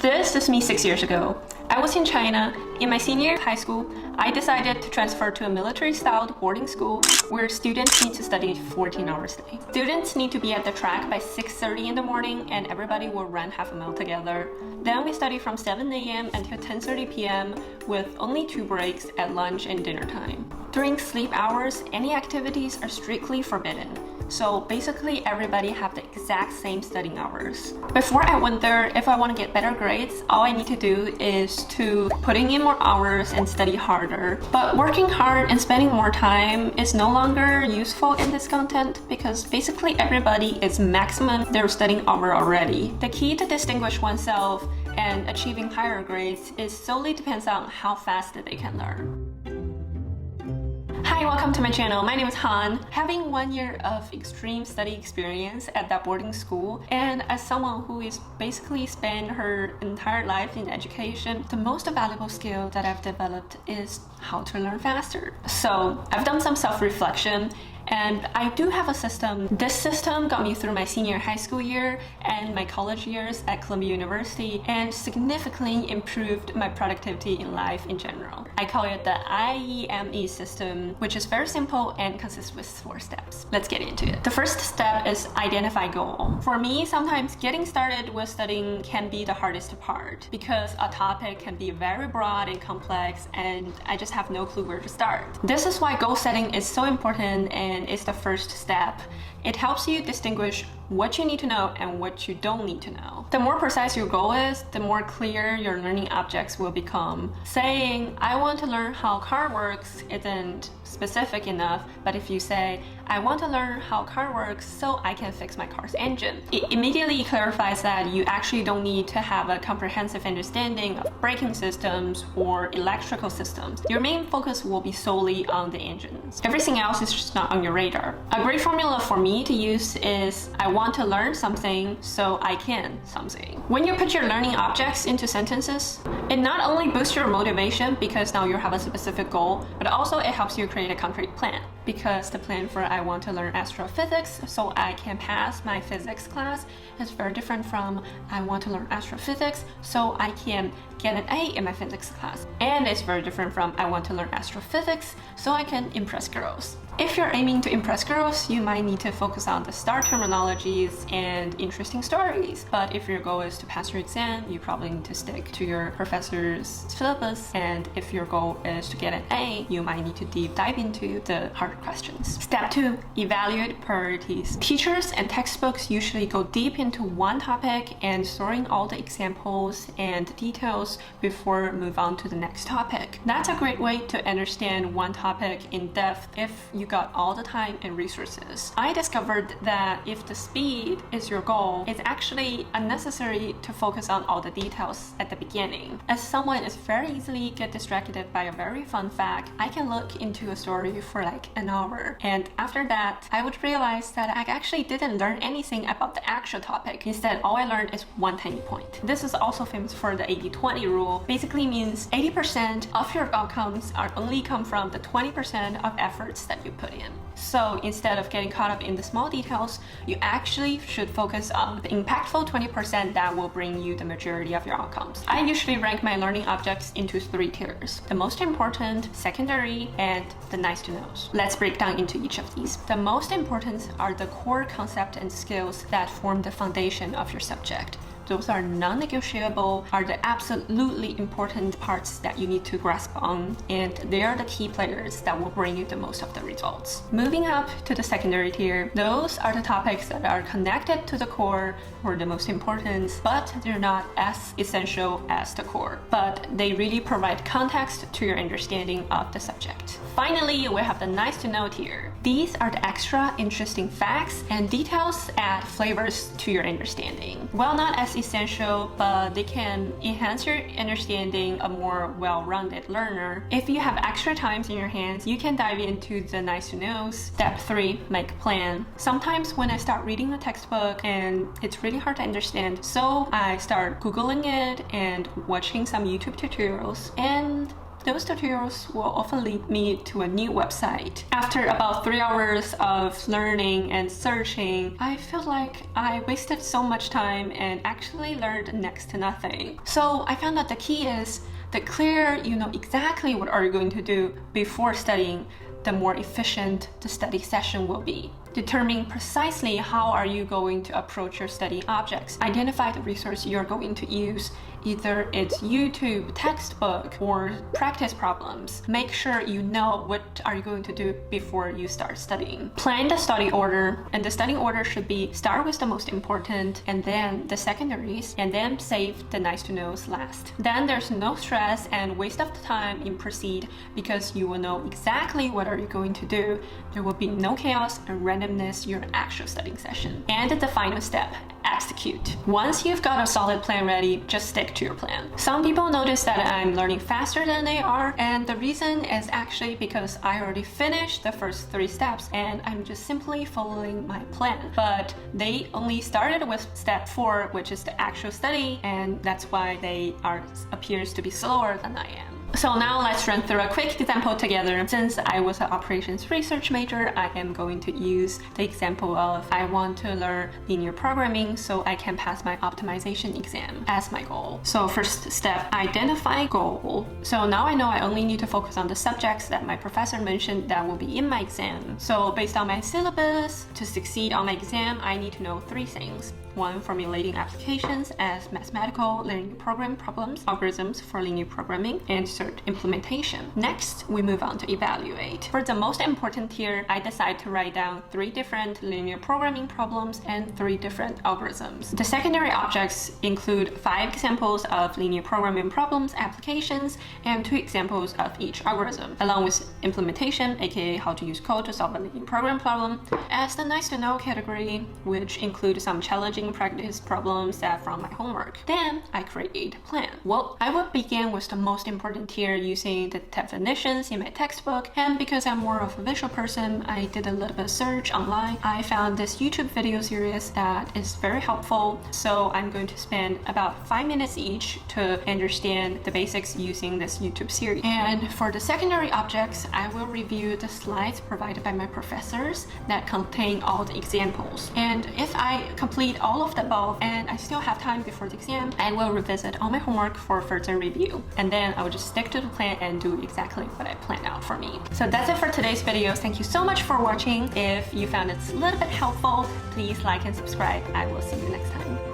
This is me 6 years ago. I was in China. In my senior year of high school, I decided to transfer to a military-styled boarding school where students need to study 14 hours a day. Students need to be at the track by 6:30 in the morning and everybody will run half a mile together. Then we study from 7 a.m. until 10:30 p.m. with only 2 breaks at lunch and dinner time. During sleep hours, any activities are strictly forbidden. So basically everybody have the exact same studying hours. Before I went there, if I want to get better grades, all I need to do is to putting in more hours and study harder. But working hard and spending more time is no longer useful in this content because basically everybody is maximum their studying hour already. The key to distinguish oneself and achieving higher grades is solely depends on how fast they can learn. Hi, welcome to my channel. My name is Han. Having 1 year of extreme study experience at that boarding school, and as someone who is basically spent her entire life in education, the most valuable skill that I've developed is how to learn faster. So I've done some self-reflection, and I do have a system. This system got me through my senior high school year and my college years at Columbia University and significantly improved my productivity in life in general. I call it the IEME system, which is very simple and consists with 4 steps. Let's get into it. The first step is identify goal. For me, sometimes getting started with studying can be the hardest part because a topic can be very broad and complex and I just have no clue where to start. This is why goal setting is so important and is the first step. It helps you distinguish what you need to know and what you don't need to know. The more precise your goal is, the more clear your learning objects will become. Saying, I want to learn how a car works isn't specific enough, but if you say, I want to learn how a car works so I can fix my car's engine, it immediately clarifies that you actually don't need to have a comprehensive understanding of braking systems or electrical systems. Your main focus will be solely on the engines. Everything else is just not on your radar. A great formula for me to use is, I want to learn something so I can something. When you put your learning objects into sentences, it not only boosts your motivation because now you have a specific goal, but also it helps you create a concrete plan. Because the plan for I want to learn astrophysics so I can pass my physics class is very different from I want to learn astrophysics so I can get an A in my physics class. And it's very different from I want to learn astrophysics so I can impress girls. If you're aiming to impress girls, you might need to focus on the STAR terminologies and interesting stories. But if your goal is to pass your exam, you probably need to stick to your professor's syllabus. And if your goal is to get an A, you might need to deep dive into the harder questions. Step 2, evaluate priorities. Teachers and textbooks usually go deep into one topic and storing all the examples and details before move on to the next topic. That's a great way to understand one topic in depth if you got all the time and resources. I discovered that if the speed is your goal, it's actually unnecessary to focus on all the details at the beginning. As someone is very easily get distracted by a very fun fact, I can look into a story for like an hour. And after that, I would realize that I actually didn't learn anything about the actual topic. Instead, all I learned is one tiny point. This is also famous for the 80-20 rule. Basically means 80% of your outcomes are only come from the 20% of efforts that you put in. So instead of getting caught up in the small details, you actually should focus on the impactful 20% that will bring you the majority of your outcomes. I usually rank my learning objects into 3 tiers. The most important, secondary, and the nice to knows. Let's break down into each of these. The most important are the core concept and skills that form the foundation of your subject. Those are non-negotiable, are the absolutely important parts that you need to grasp on, and they are the key players that will bring you the most of the results. Moving up to the secondary tier, those are the topics that are connected to the core or the most important, but they're not as essential as the core. But they really provide context to your understanding of the subject. Finally, we have the nice to know tier. These are the extra interesting facts and details add flavors to your understanding. While not as essential, but they can enhance your understanding a more well-rounded learner. If you have extra times in your hands, you can dive into the nice to knows. Step 3, make a plan. Sometimes when I start reading a textbook and it's really hard to understand, so I start Googling it and watching some YouTube tutorials, and those tutorials will often lead me to a new website. After about 3 hours of learning and searching, I feel like I wasted so much time and actually learned next to nothing. So I found that the key is the clearer you know exactly what are you going to do before studying, the more efficient the study session will be. Determine precisely how are you going to approach your study objects. Identify the resource you're going to use. Either it's YouTube, textbook, or practice problems. Make sure you know what are you going to do before you start studying. Plan the study order, and the study order should be start with the most important, and then the secondaries, and then save the nice to knows last. Then there's no stress and waste of time in proceed because you will know exactly what are you going to do. There will be no chaos and randomness your actual studying session. And the final step, execute. Once you've got a solid plan ready, just stick to your plan. Some people notice that I'm learning faster than they are, and the reason is actually because I already finished the first 3 steps and I'm just simply following my plan. But they only started with step 4, which is the actual study, and that's why they appears to be slower than I am. So now let's run through a quick example together. Since I was an operations research major, I am going to use the example of I want to learn linear programming so I can pass my optimization exam as my goal. So first step, identify goal. So now I know I only need to focus on the subjects that my professor mentioned that will be in my exam. So based on my syllabus, to succeed on my exam, I need to know 3 things. 1, formulating applications as mathematical linear program problems, algorithms for linear programming, and implementation. Next, we move on to evaluate. For the most important here, I decide to write down 3 different linear programming problems and 3 different algorithms. The secondary objects include 5 examples of linear programming problems, applications, and 2 examples of each algorithm, along with implementation, aka how to use code to solve a linear program problem, as the nice to know category, which includes some challenging practice problems that from my homework. Then I create a plan. Well, I would begin with the most important here using the definitions in my textbook, and because I'm more of a visual person, I did a little bit of search online. I found this YouTube video series that is very helpful, so I'm going to spend about 5 minutes each to understand the basics using this YouTube series. And for the secondary objects, I will review the slides provided by my professors that contain all the examples. And if I complete all of the above and I still have time before the exam, I will revisit all my homework for further review. And then I will just stick to the plan and do exactly what I planned out for me. So that's it for today's video. Thank you so much for watching. If you found it a little bit helpful, please like and subscribe. I will see you next time.